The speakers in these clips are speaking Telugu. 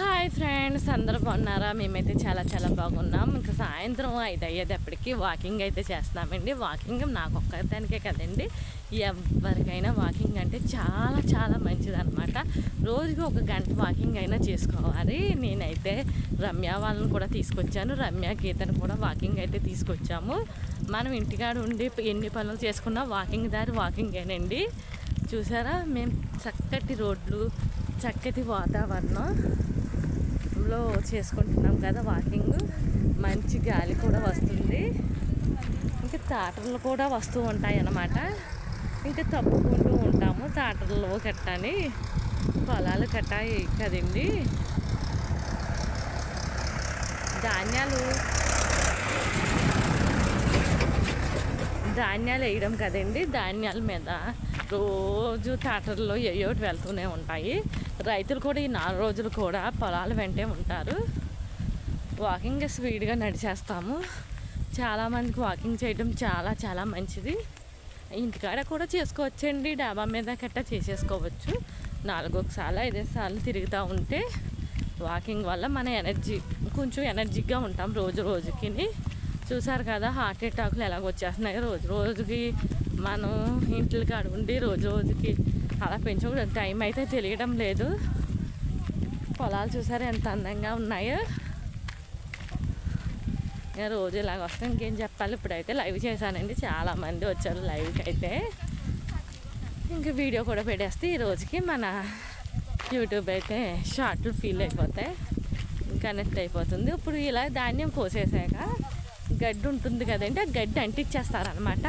హాయ్ ఫ్రెండ్స్, అందరూ బాగున్నారా? మేమైతే చాలా చాలా బాగున్నాం. ఇంకా సాయంత్రం 5 అయ్యేటప్పటికి వాకింగ్ అయితే చేస్తున్నామండి. వాకింగ్ నాకు ఒక్కదానికే కదండి, ఎవరికైనా వాకింగ్ అంటే చాలా చాలా మంచిదన్నమాట. రోజుకి 1 గంట వాకింగ్ అయినా చేసుకోవాలి. నేనైతే రమ్య వాళ్ళని కూడా తీసుకొచ్చాను, రమ్య గీతను కూడా వాకింగ్ అయితే తీసుకొచ్చాము. మనం ఇంటికాడ ఉండి ఎన్ని పనులు చేసుకున్నా వాకింగ్ దారి వాకింగేనండి. చూసారా, మేము చక్కటి రోడ్లు, చక్కటి వాతావరణంలో చేసుకుంటున్నాం కదా వాకింగ్. మంచి గాలి కూడా వస్తుంది, ఇంకా తాటర్లు కూడా వస్తూ ఉంటాయి అన్నమాట. ఇంకా తప్పుకుంటూ ఉంటాము తాటర్లో కట్టని, పొలాలు కట్టాయి కదండి. ధాన్యాలు వేయడం కదండి, ధాన్యాల మీద రోజు టాటర్లో ఏయోటి వెళ్తూనే ఉంటాయి. రైతులు కూడా ఈ 4 రోజులు కూడా పొలాలు వెంటే ఉంటారు. వాకింగ్ స్పీడ్గా నడిచేస్తాము. చాలామందికి వాకింగ్ చేయడం చాలా చాలా మంచిది. ఇంటికాడ కూడా చేసుకోవచ్చండి, డాబా మీద గట్టా చేసేసుకోవచ్చు. 4 సార్లు 5 సార్లు తిరుగుతూ ఉంటే వాకింగ్ వల్ల మన కొంచెం ఎనర్జీగా ఉంటాం రోజు రోజుకి. చూసారు కదా హార్ట్ అటాక్లు ఎలాగ వచ్చేస్తున్నాయి రోజు రోజుకి. మనం ఇంట్లో కాడ ఉండి రోజు రోజుకి అలా పెంచుకో టైం అయితే తెలియడం లేదు. పొలాలు చూసారు ఎంత అందంగా ఉన్నాయో. రోజు ఇలాగ వస్తే ఇంకేం చెప్పాలి. ఇప్పుడైతే లైవ్ చేశానండి, చాలామంది వచ్చారు లైవ్కి అయితే. ఇంక వీడియో కూడా పెట్టేస్తే ఈ రోజుకి మన యూట్యూబ్ అయితే షార్ట్లు ఫీల్ అయిపోతాయి, కనెక్ట్ అయిపోతుంది. ఇప్పుడు ఇలా ధాన్యం కోసేసాక గడ్డి ఉంటుంది కదండి, ఆ గడ్డి అంటించేస్తారనమాట.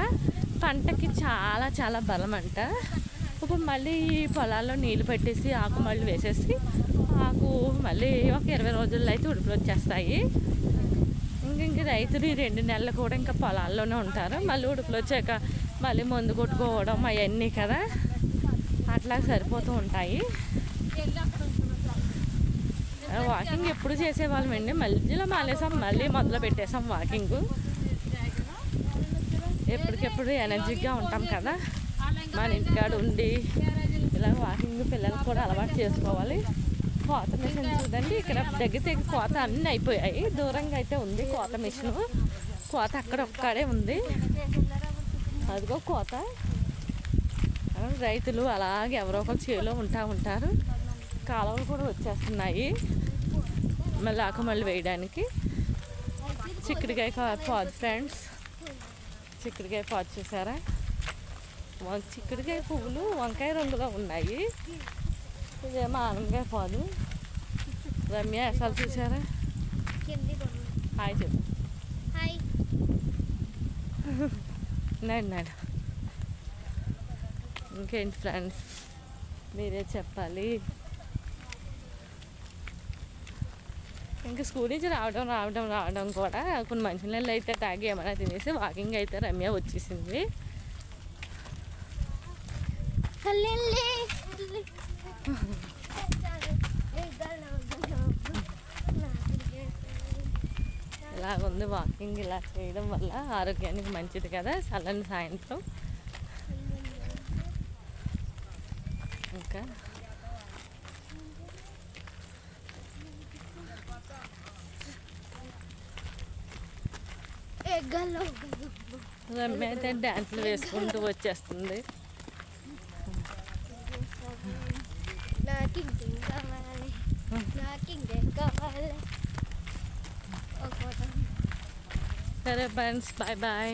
పంటకి చాలా చాలా బలం అంట. ఇప్పుడు మళ్ళీ ఈ పొలాల్లో నీళ్ళు పెట్టేసి ఆకు మళ్ళీ వేసేసి ఆకు మళ్ళీ ఒక 20 రోజుల్లో అయితే ఉడుపులు వచ్చేస్తాయి. ఇంక రైతులు ఈ 2 నెలలు కూడా ఇంకా పొలాల్లోనే ఉంటారు. మళ్ళీ ఉడుపులు వచ్చాక మళ్ళీ మందు కొట్టుకోవడం అవన్నీ కదా, అట్లా సరిపోతూ ఉంటాయి. వాకింగ్ ఎప్పుడు చేసేవాళ్ళమండి, మధ్యలో మానేసాం, మళ్ళీ మొదలు పెట్టేసాం వాకింగ్. ఎప్పటికెప్పుడు ఎనర్జీగా ఉంటాం కదా, మన ఇంటికాడ ఉండి ఇలా వాకింగ్ పిల్లలకు కూడా అలవాటు చేసుకోవాలి. కోత మిషన్ చూడండి, ఇక్కడ దగ్గర కోత అన్నీ అయిపోయాయి. దూరంగా అయితే ఉంది కోత మిషను. కోత అక్కడ ఒక్కడే ఉంది, అదిగో కోత. రైతులు అలాగే ఎవరో ఒకరు చేలో ఉంటారు. కాలువలు కూడా వచ్చేస్తున్నాయి మళ్ళీ ఆకు మళ్ళీ వేయడానికి. చిక్కుడుకాయ పాదు ఫ్రెండ్స్, చిక్కుడుకాయ పాదు చూసారా? చిక్కుడుకాయ పువ్వులు వంకాయ రంగులో ఉన్నాయి. ఇదేమో ఆనందకాయ పాదు. రమ్య అసలు చూసారా? హాయ్ చెప్పు. నాడు ఇంకేంటి ఫ్రెండ్స్, మీరే చెప్పాలి. ఇంకా స్కూల్ నుంచి రావడం కూడా కొన్ని మంచినీళ్ళు అయితే తాగి ఏమైనా తినేసి వాకింగ్ అయితే రమ్య వచ్చేసింది. ఇలా ఉంది వాకింగ్, ఇలా చేయడం వల్ల ఆరోగ్యానికి మంచిది కదా, చల్లని సాయంత్రం. ఇంకా రమ్య అయితే డ్యాన్సులు వేసుకుంటూ వచ్చేస్తుంది. సరే ఫ్రెండ్స్, బాయ్ బాయ్.